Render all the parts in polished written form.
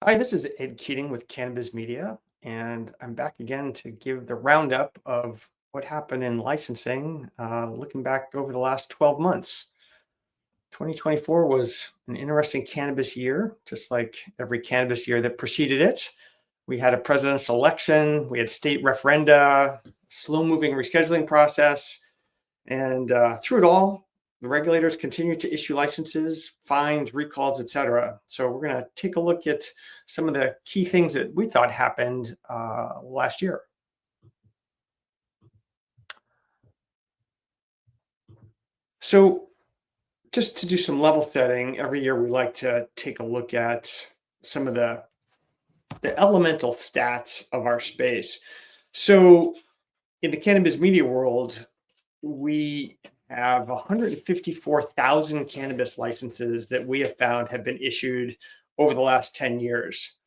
Hi, this is Ed Keating with Cannabis Media, and I'm back again to give the roundup of what happened in licensing, looking back over the last 12 months. 2024 was an interesting cannabis year, just like every cannabis year that preceded it. We had a presidential election, we had state referenda, slow moving rescheduling process, and through it all, the regulators continue to issue licenses, fines, recalls, etc. So we're going to take a look at some of the key things that we thought happened last year. So just to do some level setting, every year we like to take a look at some of the elemental stats of our space. So in the cannabis media world, we have 154,000 cannabis licenses that we have found have been issued over the last 10 years.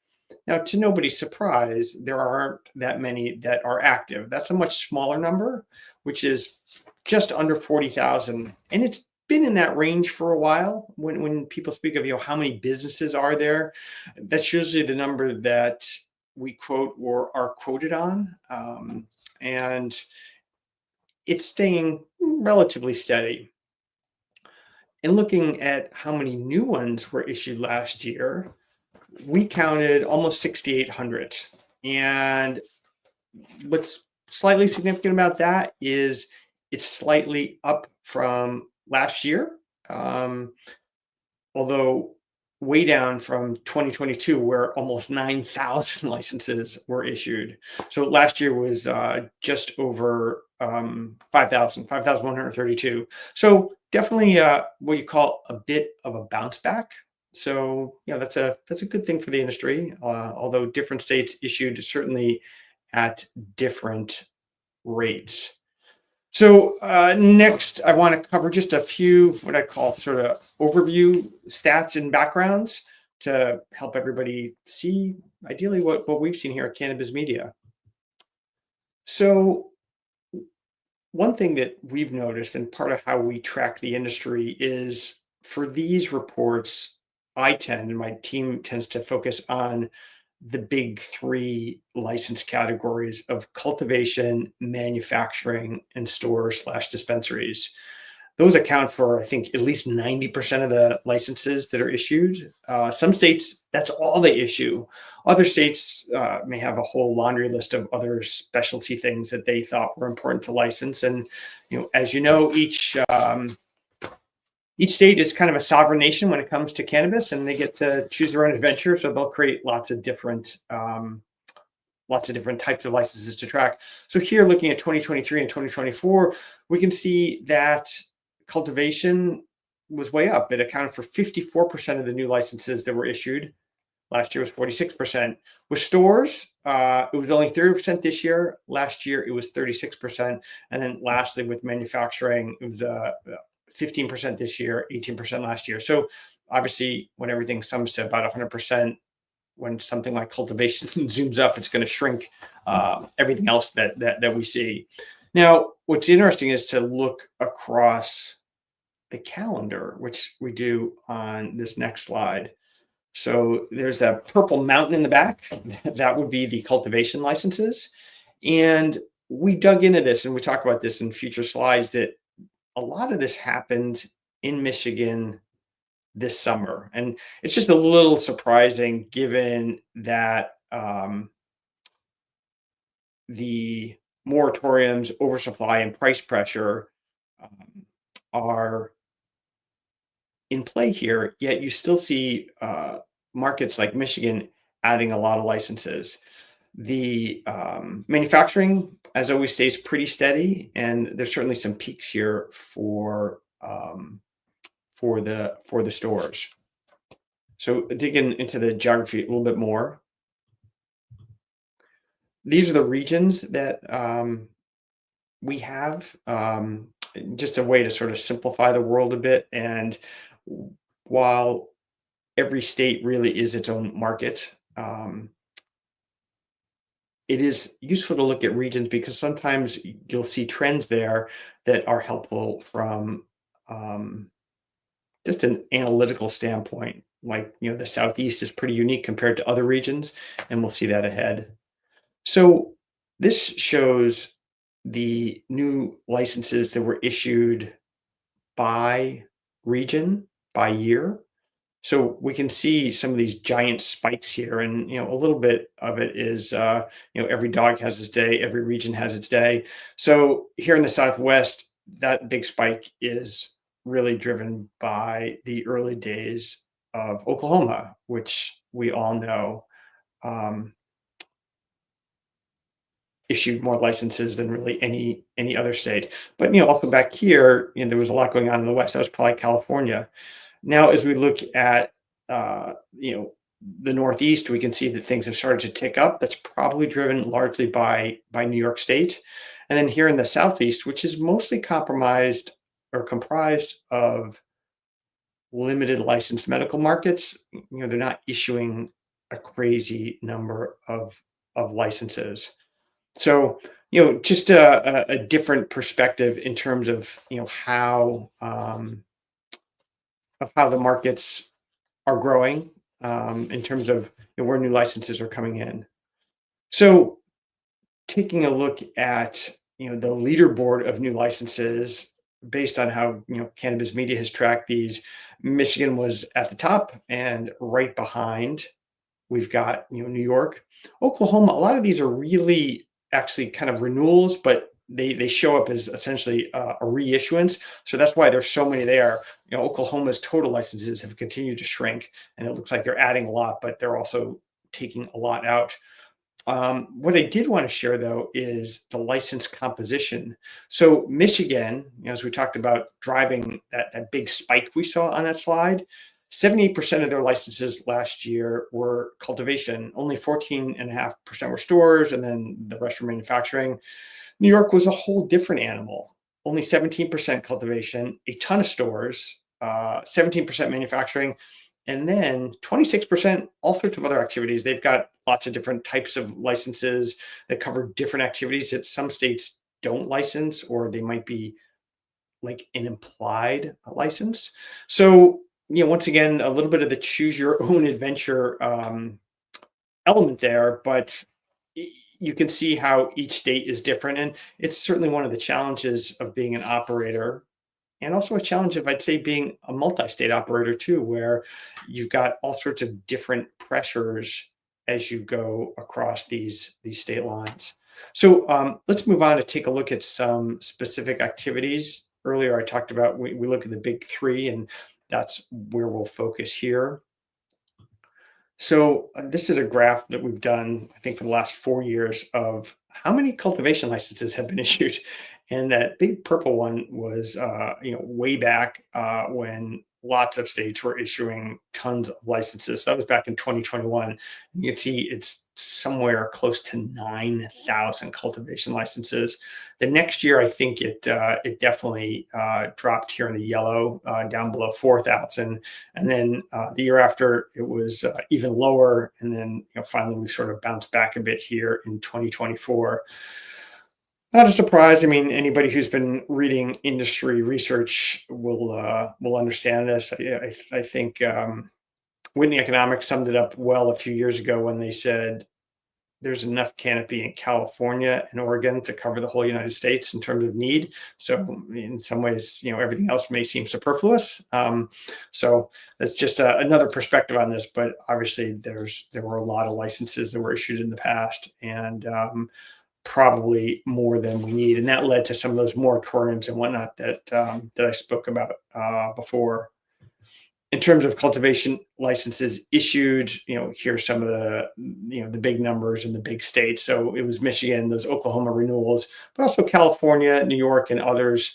Now, to nobody's surprise, there aren't that many that are active. That's a much smaller number, which is just under 40,000. And it's been in that range for a while. When people speak of, how many businesses are there, that's usually the number that we quote or are quoted on. And it's staying relatively steady. And looking at how many new ones were issued last year, we counted almost 6,800. And what's slightly significant about that is it's slightly up from last year, although way down from 2022, where almost 9,000 licenses were issued. So last year was just over 5,132. So definitely what you call a bit of a bounce back. So that's a good thing for the industry. Although different states issued certainly at different rates. So next, I want to cover just a few what I call sort of overview stats and backgrounds to help everybody see ideally what we've seen here at Cannabis Media. So one thing that we've noticed, and part of how we track the industry, is for these reports, and my team tends to focus on the big three license categories of cultivation, manufacturing, and stores/dispensaries. Those account for, I think, at least 90% of the licenses that are issued. Some states, that's all they issue. Other states may have a whole laundry list of other specialty things that they thought were important to license. And, as you know, each state is kind of a sovereign nation when it comes to cannabis, and they get to choose their own adventure. So they'll create lots of different types of licenses to track. So here, looking at 2023 and 2024, we can see that cultivation was way up. It accounted for 54% of the new licenses that were issued. Last year was 46%. With stores, it was only 30% this year. Last year, it was 36%. And then lastly, with manufacturing, it was 15% this year, 18% last year. So obviously, when everything sums to about 100%, when something like cultivation zooms up, it's going to shrink everything else that we see. Now, what's interesting is to look across the calendar, which we do on this next slide. So there's that purple mountain in the back. That would be the cultivation licenses. And we dug into this, and we talk about this in future slides, that a lot of this happened in Michigan this summer. And it's just a little surprising given that the moratoriums, oversupply, and price pressure are in play here, yet you still see markets like Michigan adding a lot of licenses. The manufacturing, as always, stays pretty steady, and there's certainly some peaks here for the stores. So digging into the geography a little bit more, these are the regions that we have. Just a way to sort of simplify the world a bit. And while every state really is its own market, it is useful to look at regions because sometimes you'll see trends there that are helpful from just an analytical standpoint. like, the Southeast is pretty unique compared to other regions, and we'll see that ahead. So this shows the new licenses that were issued by region, by year. So we can see some of these giant spikes here, and a little bit of it is every dog has its day, every region has its day. So here in the Southwest, that big spike is really driven by the early days of Oklahoma, which we all know um, issued more licenses than really any other state. But also back here, there was a lot going on in the West. That was probably California. Now, as we look at uh, you know the Northeast, we can see that things have started to tick up. That's probably driven largely by New York State, and then here in the Southeast, which is mostly compromised or comprised of limited licensed medical markets. They're not issuing a crazy number of licenses. So, just a different perspective in terms of how the markets are growing in terms of where new licenses are coming in. So, taking a look at the leaderboard of new licenses based on how cannabis media has tracked these, Michigan was at the top, and right behind we've got New York, Oklahoma. A lot of these are really actually kind of renewals, but they show up as essentially a reissuance. So that's why there's so many there. Oklahoma's total licenses have continued to shrink, and it looks like they're adding a lot, but they're also taking a lot out. What I did want to share, though, is the license composition. So Michigan, as we talked about, driving that big spike we saw on that slide, 78% of their licenses last year were cultivation. Only 14.5% were stores, and then the rest were manufacturing. New York was a whole different animal. Only 17% cultivation, a ton of stores, 17% manufacturing, and then 26% all sorts of other activities. They've got lots of different types of licenses that cover different activities that some states don't license, or they might be like an implied license. So, once again, a little bit of the choose your own adventure element there, but you can see how each state is different. And it's certainly one of the challenges of being an operator, and also a challenge of, I'd say, being a multi-state operator too, where you've got all sorts of different pressures as you go across these state lines. So let's move on to take a look at some specific activities. Earlier, I talked about we look at the big three, and that's where we'll focus here. So this is a graph that we've done, I think, for the last 4 years of how many cultivation licenses have been issued. And that big purple one was, way back when lots of states were issuing tons of licenses. So that was back in 2021. You can see it's somewhere close to 9,000 cultivation licenses. The next year, I think it definitely dropped here in the yellow, down below 4,000, and then the year after it was even lower, and then finally we sort of bounced back a bit here in 2024. Not a surprise. I mean, anybody who's been reading industry research will understand this. I think Whitney Economics summed it up well a few years ago when they said there's enough canopy in California and Oregon to cover the whole United States in terms of need. So in some ways, everything else may seem superfluous. So that's just another perspective on this. But obviously, there were a lot of licenses that were issued in the past, and probably more than we need, and that led to some of those moratoriums and whatnot that I spoke about before. In terms of cultivation licenses issued, here's some of the big numbers in the big states. So it was Michigan, those Oklahoma renewals, but also California, New York, and others,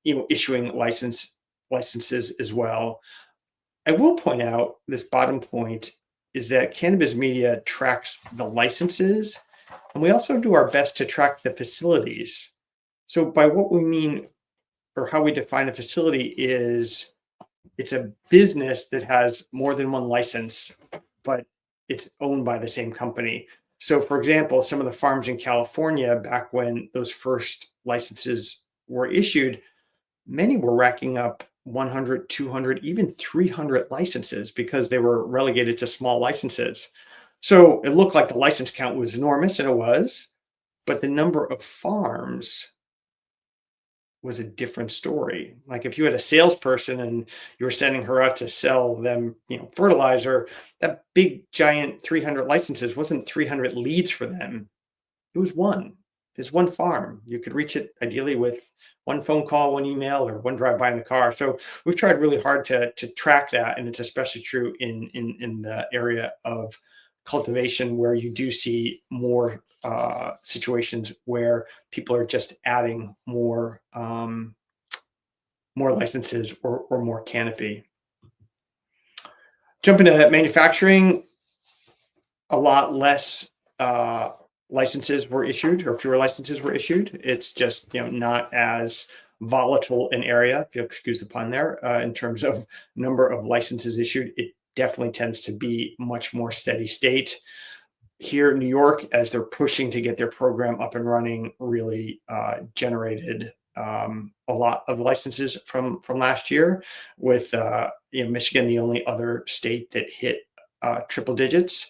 issuing licenses as well. I will point out this bottom point is that cannabis media tracks the licenses, and we also do our best to track the facilities. So by what we mean, or how we define a facility, is it's a business that has more than one license, but it's owned by the same company. So for example, some of the farms in California, back when those first licenses were issued, many were racking up 100, 200, even 300 licenses because they were relegated to small licenses. So it looked like the license count was enormous, and it was, but the number of farms was a different story. Like if you had a salesperson and you were sending her out to sell them, fertilizer, that big giant 300 licenses wasn't 300 leads for them. It was one. There's one farm. You could reach it ideally with one phone call, one email, or one drive by in the car. So we've tried really hard to track that, and it's especially true in the area of cultivation where you do see more situations where people are just adding more licenses or more canopy. Jumping to manufacturing, a lot less licenses were issued, or fewer licenses were issued. It's just not as volatile an area, if you'll excuse the pun there, in terms of number of licenses issued. It definitely tends to be much more steady state. Here in New York, as they're pushing to get their program up and running, really generated a lot of licenses from last year, with Michigan the only other state that hit triple digits.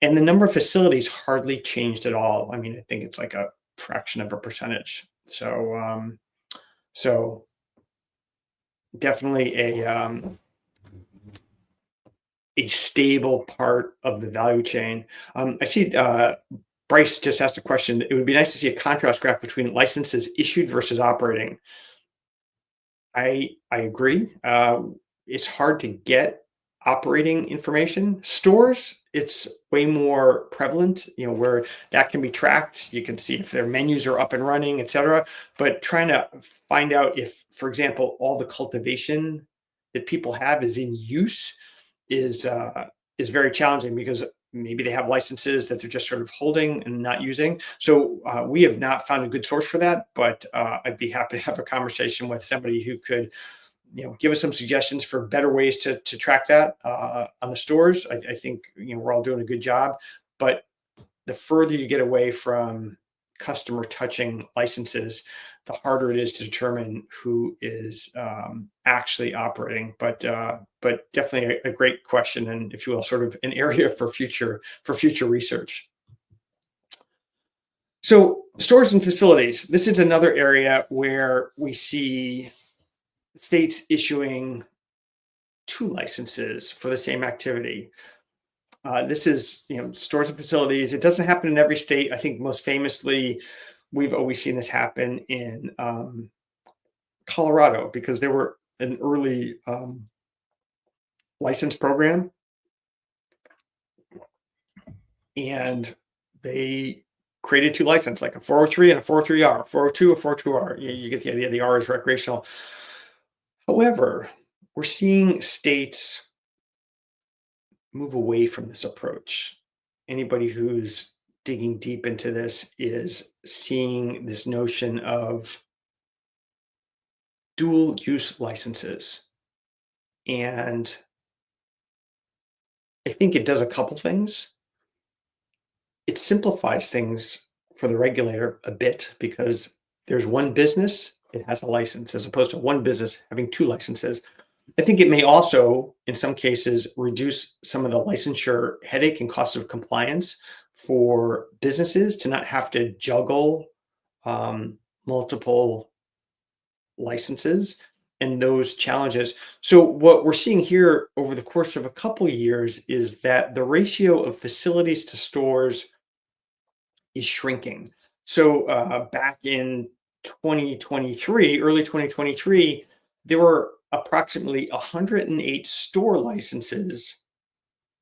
And the number of facilities hardly changed at all. I mean, I think it's like a fraction of a percentage. So definitely a stable part of the value chain. I see Bryce just asked a question. It would be nice to see a contrast graph between licenses issued versus operating. I agree. It's hard to get operating information. Stores, it's way more prevalent, where that can be tracked. You can see if their menus are up and running, et cetera. But trying to find out if, for example, all the cultivation that people have is in use is very challenging, because maybe they have licenses that they're just sort of holding and not using. So we have not found a good source for that, but I'd be happy to have a conversation with somebody who could give us some suggestions for better ways to track that on the stores. I think we're all doing a good job, but the further you get away from customer touching licenses, the harder it is to determine who is actually operating. But definitely a great question, and if you will, sort of an area for future research. So stores and facilities. This is another area where we see states issuing 2 licenses for the same activity. This is, stores and facilities. It doesn't happen in every state. I think most famously, we've always seen this happen in Colorado, because they were an early license program, and they created 2 licenses, like a 403 and a 403R, 402, a 402R. You get the idea. The R is recreational. However, we're seeing states move away from this approach. Anybody who's digging deep into this is seeing this notion of dual use licenses. And I think it does a couple things. It simplifies things for the regulator a bit, because there's one business, it has a license, as opposed to one business having 2 licenses. I think it may also, in some cases, reduce some of the licensure headache and cost of compliance for businesses to not have to juggle multiple licenses and those challenges. So what we're seeing here over the course of a couple of years is that the ratio of facilities to stores is shrinking. So back in 2023, early 2023, there were approximately 108 store licenses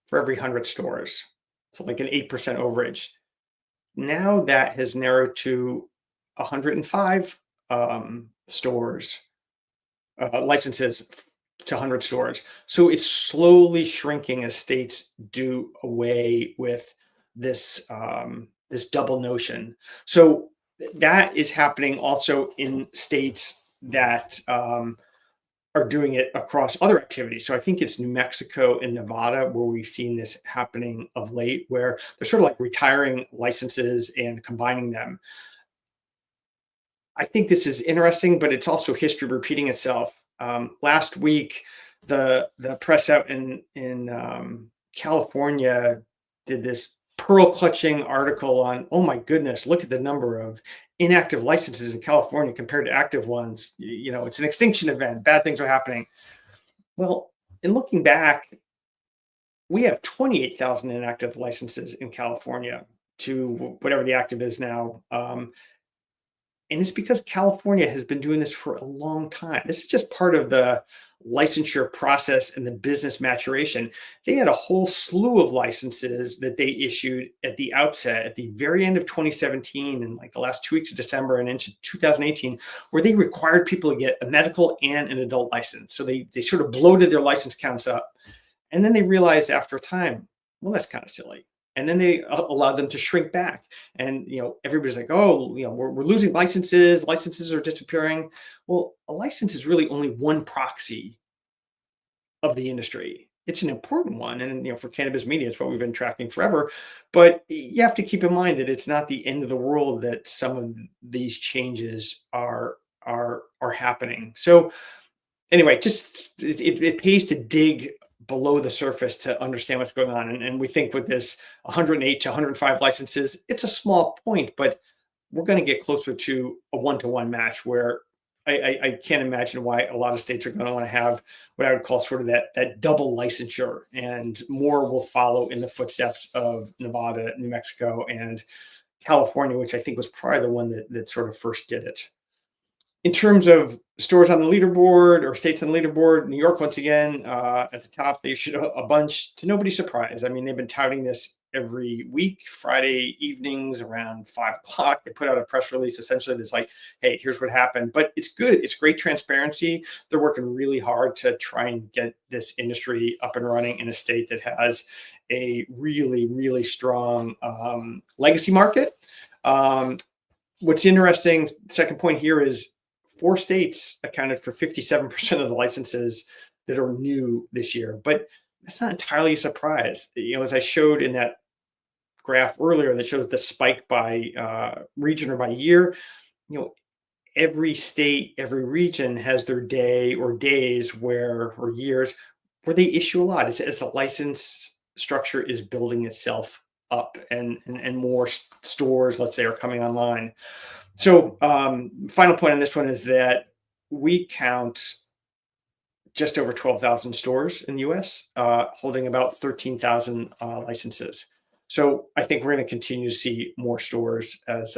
for every 100 stores. So like an 8% overage. Now that has narrowed to 105 stores, licenses to 100 stores. So it's slowly shrinking as states do away with this this double notion. So that is happening also in states that are doing it across other activities. So I think it's New Mexico and Nevada where we've seen this happening of late, where they're sort of like retiring licenses and combining them. I think this is interesting, but it's also history repeating itself. Last week, the press out in California did this pearl clutching article on, oh my goodness, look at the number of inactive licenses in California compared to active ones. It's an extinction event. Bad things are happening. Well, in looking back, we have 28,000 inactive licenses in California to whatever the active is now. And it's because California has been doing this for a long time. This is just part of the licensure process and the business maturation. They had a whole slew of licenses that they issued at the outset, at the very end of 2017, and like the last 2 weeks of December and into 2018, where they required people to get a medical and an adult license. So they sort of bloated their license counts up. And then they realized after a time, well, that's kind of silly. And then they allowed them to shrink back. And everybody's like, oh, we're losing licenses. Licenses are disappearing. Well, a license is really only one proxy of the industry. It's an important one, and for cannabis media, it's what we've been tracking forever. But you have to keep in mind that it's not the end of the world that some of these changes are happening. So anyway, just it pays to dig below the surface to understand what's going on. And we think with this 108 to 105 licenses, it's a small point, but we're going to get closer to a one-to-one match where I can't imagine why a lot of states are going to want to have what I would call sort of that double licensure, and more will follow in the footsteps of Nevada, New Mexico, and California, which I think was probably the one that sort of first did it. In terms of stores on the leaderboard or states on the leaderboard, New York, once again, at the top, they issued a bunch to nobody's surprise. I mean, they've been touting this every week, Friday evenings around 5 o'clock. They put out a press release essentially that's like, hey, here's what happened. But it's good. It's great transparency. They're working really hard to try and get this industry up and running in a state that has a really, really strong legacy market. What's interesting, second point here is 4 states accounted for 57% of the licenses that are new this year, but that's not entirely a surprise. As I showed in that graph earlier that shows the spike by region or by year, every state, every region has their day or days or years where they issue a lot as the license structure is building itself up and more stores, let's say, are coming online. So final point on this one is that we count just over 12,000 stores in the US, holding about 13,000 licenses. So I think we're going to continue to see more stores as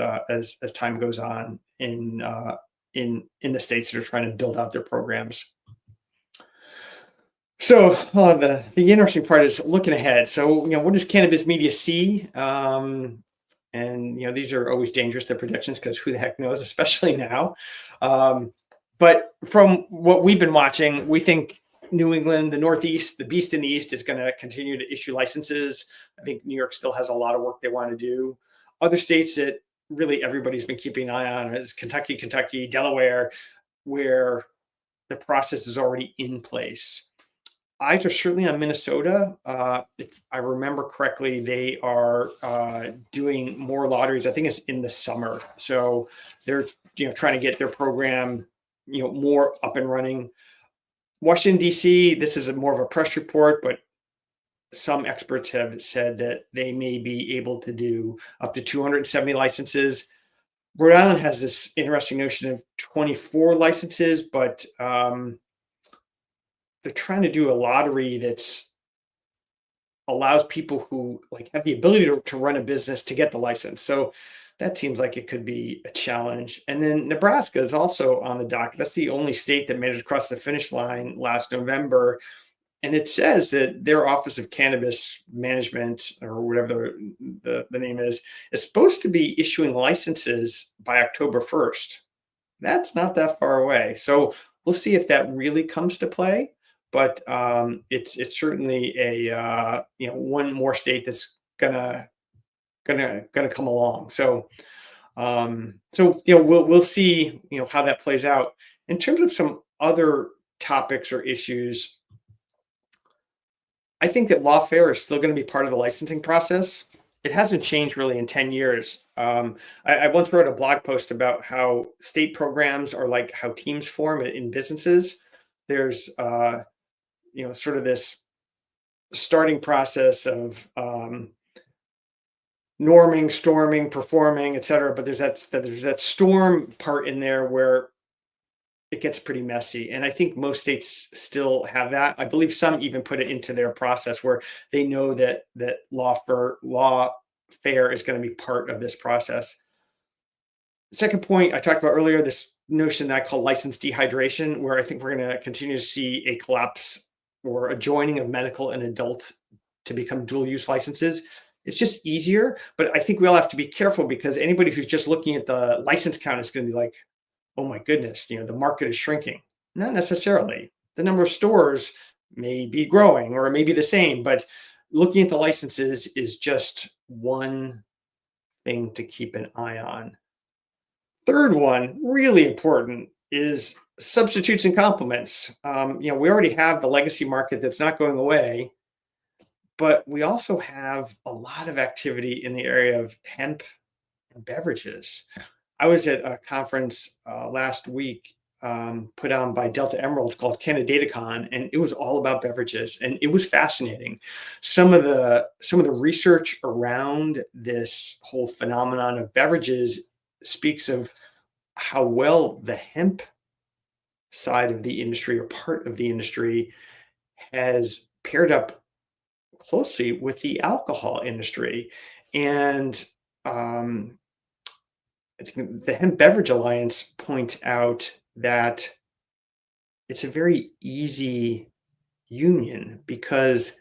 time goes on in the states that are trying to build out their programs. So the interesting part is looking ahead. So what does cannabis media see? And these are always dangerous, the predictions, because who the heck knows, especially now. But from what we've been watching, we think New England, the Northeast, the beast in the East is going to continue to issue licenses. I think New York still has a lot of work they want to do. Other states that really everybody's been keeping an eye on is Kentucky, Delaware, where the process is already in place. Eyes are certainly on Minnesota. If I remember correctly, they are doing more lotteries. I think it's in the summer. So they're trying to get their program more up and running. Washington, D.C., this is more of a press report, but some experts have said that they may be able to do up to 270 licenses. Rhode Island has this interesting notion of 24 licenses, but they're trying to do a lottery that's allows people who have the ability to run a business to get the license. So that seems like it could be a challenge. And then Nebraska is also on the docket. That's the only state that made it across the finish line last November. And it says that their Office of Cannabis Management, or whatever the name is supposed to be issuing licenses by October 1st. That's not that far away. So we'll see if that really comes to play. But it's certainly a one more state that's gonna come along. So we'll see how that plays out. In terms of some other topics or issues, I think that lawfare is still going to be part of the licensing process. It hasn't changed really in 10 years. I once wrote a blog post about how state programs are like how teams form in businesses. There's sort of this starting process of norming, storming, performing, et cetera. But there's that storm part in there where it gets pretty messy. And I think most states still have that. I believe some even put it into their process where they know that lawfare is going to be part of this process. Second point I talked about earlier, this notion that I call license dehydration, where I think we're going to continue to see a collapse or a joining of medical and adult to become dual use licenses. It's just easier, but I think we all have to be careful because anybody who's just looking at the license count is going to be like, oh my goodness, the market is shrinking. Not necessarily. The number of stores may be growing or it may be the same, but looking at the licenses is just one thing to keep an eye on. Third one, really important, is substitutes and complements. We already have the legacy market that's not going away, but we also have a lot of activity in the area of hemp and beverages. I was at a conference last week put on by Delta Emerald called CanadaDataCon, and it was all about beverages, and it was fascinating. Some of the research around this whole phenomenon of beverages speaks of how well the hemp side of the industry or part of the industry has paired up closely with the alcohol industry. And I think the Hemp Beverage Alliance points out that it's a very easy union because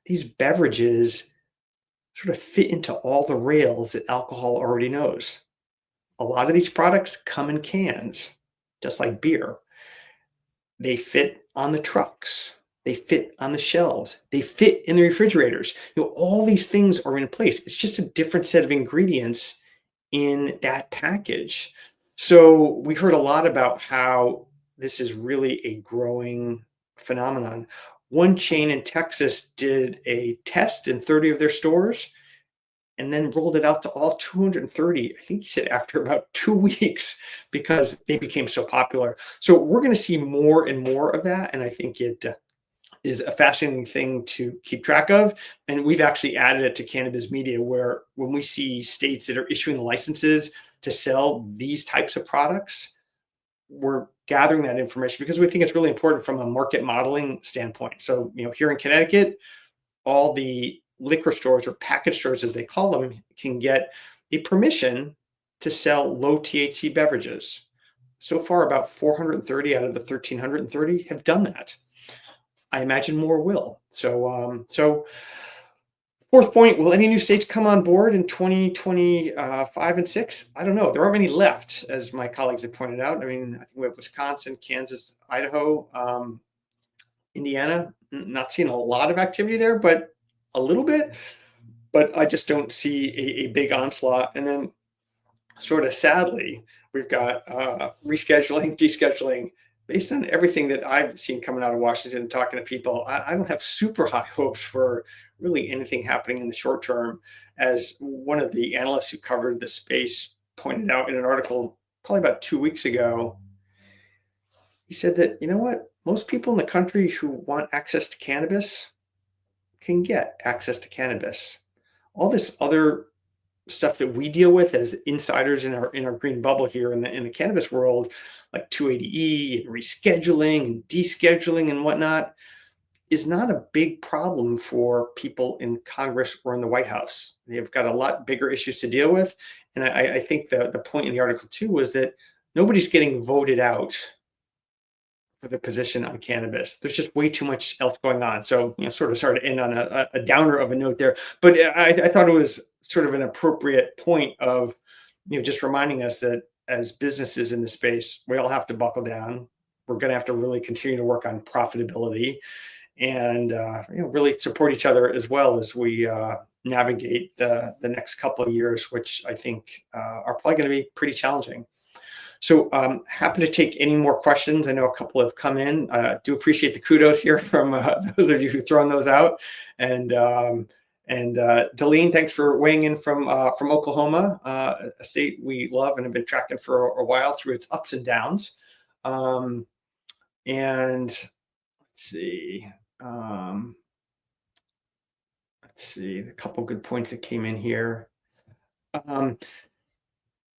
these beverages sort of fit into all the rails that alcohol already knows. A lot of these products come in cans, just like beer. They fit on the trucks. They fit on the shelves. They fit in the refrigerators. All these things are in place. It's just a different set of ingredients in that package. So we heard a lot about how this is really a growing phenomenon. One chain in Texas did a test in 30 of their stores and then rolled it out to all 230, I think he said after about 2 weeks, because they became so popular. So we're going to see more and more of that. And I think it is a fascinating thing to keep track of. And we've actually added it to Cannabis Media, where when we see states that are issuing the licenses to sell these types of products, we're gathering that information because we think it's really important from a market modeling standpoint. So, here in Connecticut, all the liquor stores or package stores, as they call them, can get a permission to sell low THC beverages. So far, about 430 out of the 1,330 have done that. I imagine more will. So fourth point, will any new states come on board in 2025 and 6? I don't know. There aren't many left, as my colleagues have pointed out. I mean, I think we have Wisconsin, Kansas, Idaho, Indiana. Not seeing a lot of activity there, but a little bit. But I just don't see a big onslaught. And then sort of sadly, we've got rescheduling, descheduling. Based on everything that I've seen coming out of Washington and talking to people, I don't have super high hopes for really anything happening in the short term. As one of the analysts who covered the space pointed out in an article probably about 2 weeks ago, he said that, most people in the country who want access to cannabis can get access to cannabis. All this other stuff that we deal with as insiders in our green bubble here in the cannabis world, like 280E and rescheduling and descheduling and whatnot, is not a big problem for people in Congress or in the White House. They've got a lot bigger issues to deal with. And I think the point in the article too was that nobody's getting voted out for their position on cannabis. There's just way too much else going on. So, sort of started to end on a downer of a note there. But I thought it was sort of an appropriate point of, just reminding us that as businesses in the space, we all have to buckle down. We're going to have to really continue to work on profitability and, really support each other as well as we navigate the next couple of years, which I think are probably going to be pretty challenging. So happy to take any more questions. I know a couple have come in. Do appreciate the kudos here from those of you who've thrown those out. And Deline, thanks for weighing in from Oklahoma, a state we love and have been tracking for a while through its ups and downs. And Let's see. Um, let's see. A couple good points that came in here. Um,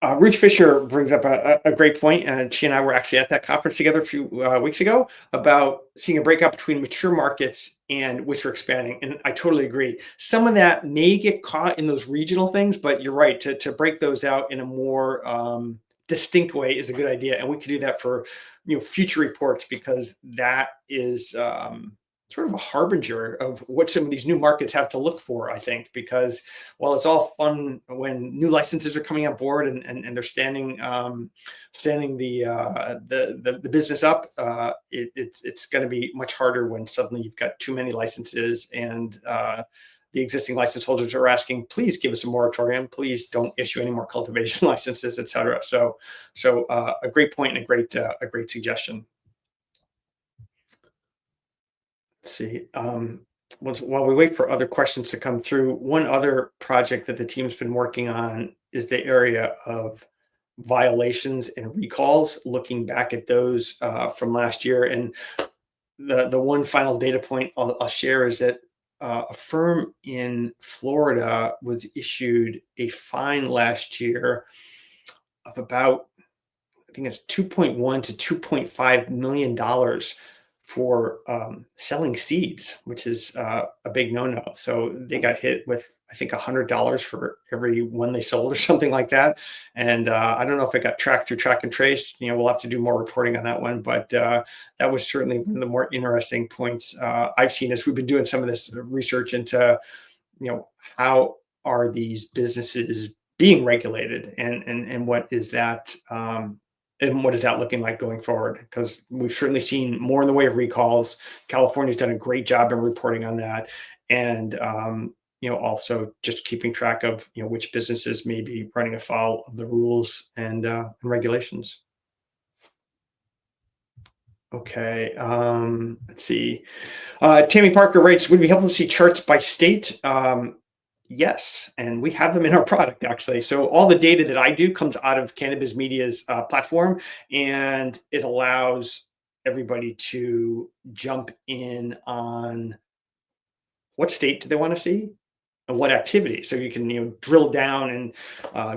Ruth Fisher brings up a great point, and she and I were actually at that conference together a few weeks ago about seeing a breakout between mature markets and which are expanding. And I totally agree. Some of that may get caught in those regional things, but you're right. To break those out in a more distinct way is a good idea, and we could do that for future reports because that is. Sort of a harbinger of what some of these new markets have to look for, I think, because while it's all fun when new licenses are coming on board and they're standing the business up, it's going to be much harder when suddenly you've got too many licenses and the existing license holders are asking, please give us a moratorium, please don't issue any more cultivation licenses, et cetera. So a great point and a great suggestion. Let's see. While we wait for other questions to come through, one other project that the team's been working on is the area of violations and recalls, looking back at those from last year. And the one final data point I'll share is that a firm in Florida was issued a fine last year of about, I think it's 2.1 to 2.5 million dollars for selling seeds, which is a big no-no. So they got hit with, I think, $100 for every one they sold or something like that. And I don't know if it got tracked through track and trace. We'll have to do more reporting on that one. But that was certainly one of the more interesting points I've seen as we've been doing some of this research into, how are these businesses being regulated and what is that and what is that looking like going forward? Because we've certainly seen more in the way of recalls. California's done a great job in reporting on that, and also just keeping track of which businesses may be running afoul of the rules and regulations. Okay, let's see. Tammy Parker writes, would it be helpful to see charts by state? Yes, and we have them in our product actually. So all the data that I do comes out of Cannabis Media's platform, and it allows everybody to jump in on what state do they want to see and what activity. So you can drill down and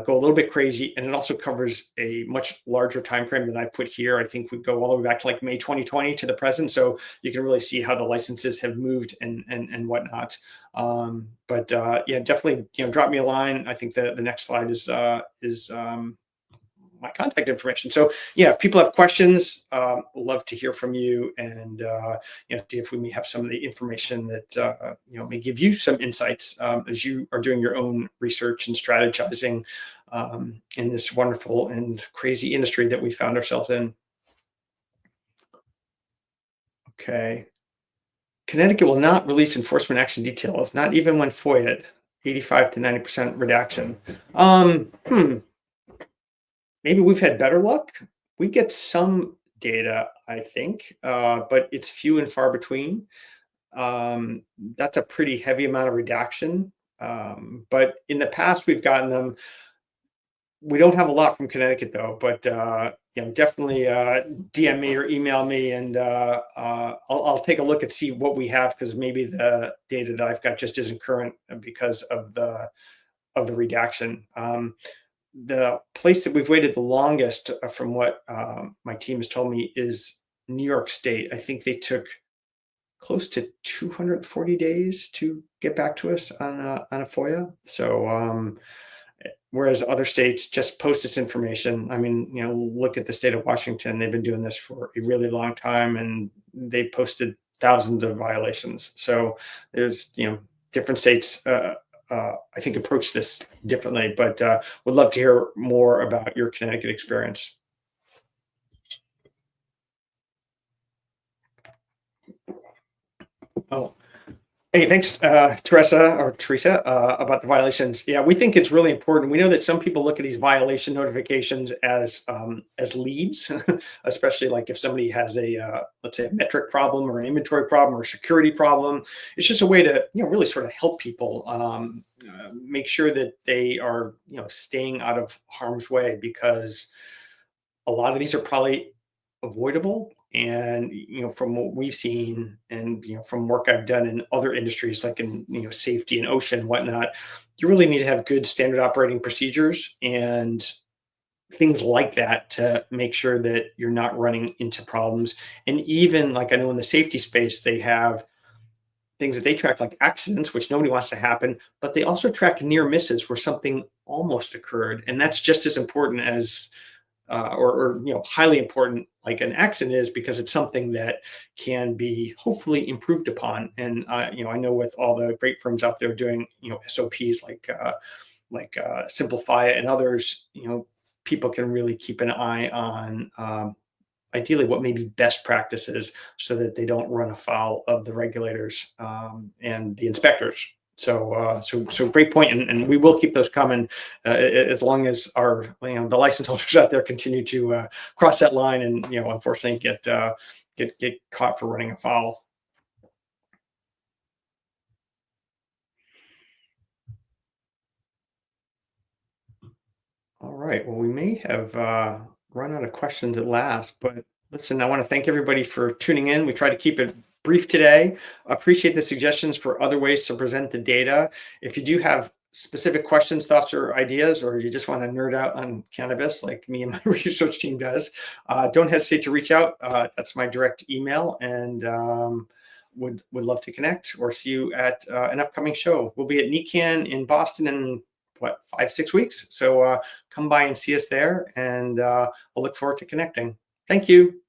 go a little bit crazy, and it also covers a much larger time frame than I put here. I think we go all the way back to like May 2020 to the present, so you can really see how the licenses have moved and whatnot. But yeah, definitely drop me a line. I think the next slide is my contact information. So yeah, if people have questions, love to hear from you, and see if we may have some of the information that may give you some insights as you are doing your own research and strategizing in this wonderful and crazy industry that we found ourselves in. Okay. Connecticut will not release enforcement action details, not even when FOIA'd. 85 to 90% redaction. Maybe we've had better luck. We get some data, I think, but it's few and far between. That's a pretty heavy amount of redaction. But in the past, we've gotten them. We don't have a lot from Connecticut though, but definitely DM me or email me, and I'll take a look and see what we have, because maybe the data that I've got just isn't current because of the redaction. The place that we've waited the longest, from what my team has told me, is New York State. I think they took close to 240 days to get back to us on a FOIA. So whereas other states just post this information. I mean, look at the state of Washington. They've been doing this for a really long time, and they posted thousands of violations. So there's different states. I think approach this differently, but would love to hear more about your Connecticut experience. Oh, hey, thanks, Teresa, about the violations. Yeah, we think it's really important. We know that some people look at these violation notifications as leads, especially like if somebody has a let's say a metric problem or an inventory problem or a security problem. It's just a way to really sort of help people make sure that they are staying out of harm's way, because a lot of these are probably avoidable. And from what we've seen, and from work I've done in other industries, like in safety and ocean and whatnot, you really need to have good standard operating procedures and things like that to make sure that you're not running into problems. And even, like, I know in the safety space, they have things that they track, like accidents, which nobody wants to happen, but they also track near misses where something almost occurred. And that's just as important as, or highly important, like an accident is, because it's something that can be hopefully improved upon. And I know with all the great firms out there doing SOPs like Simplify It and others, people can really keep an eye on, ideally, what may be best practices, so that they don't run afoul of the regulators, and the inspectors. So great point, and we will keep those coming, as long as our the license holders out there continue to cross that line, and unfortunately get caught for running afoul. All right. Well, we may have run out of questions at last, but listen, I want to thank everybody for tuning in. We try to keep it brief today. Appreciate the suggestions for other ways to present the data. If you do have specific questions, thoughts, or ideas, or you just want to nerd out on cannabis like me and my research team does, don't hesitate to reach out. That's my direct email, and would love to connect or see you at an upcoming show. We'll be at NECAN in Boston in what, 5-6 weeks. So come by and see us there, and I'll look forward to connecting. Thank you.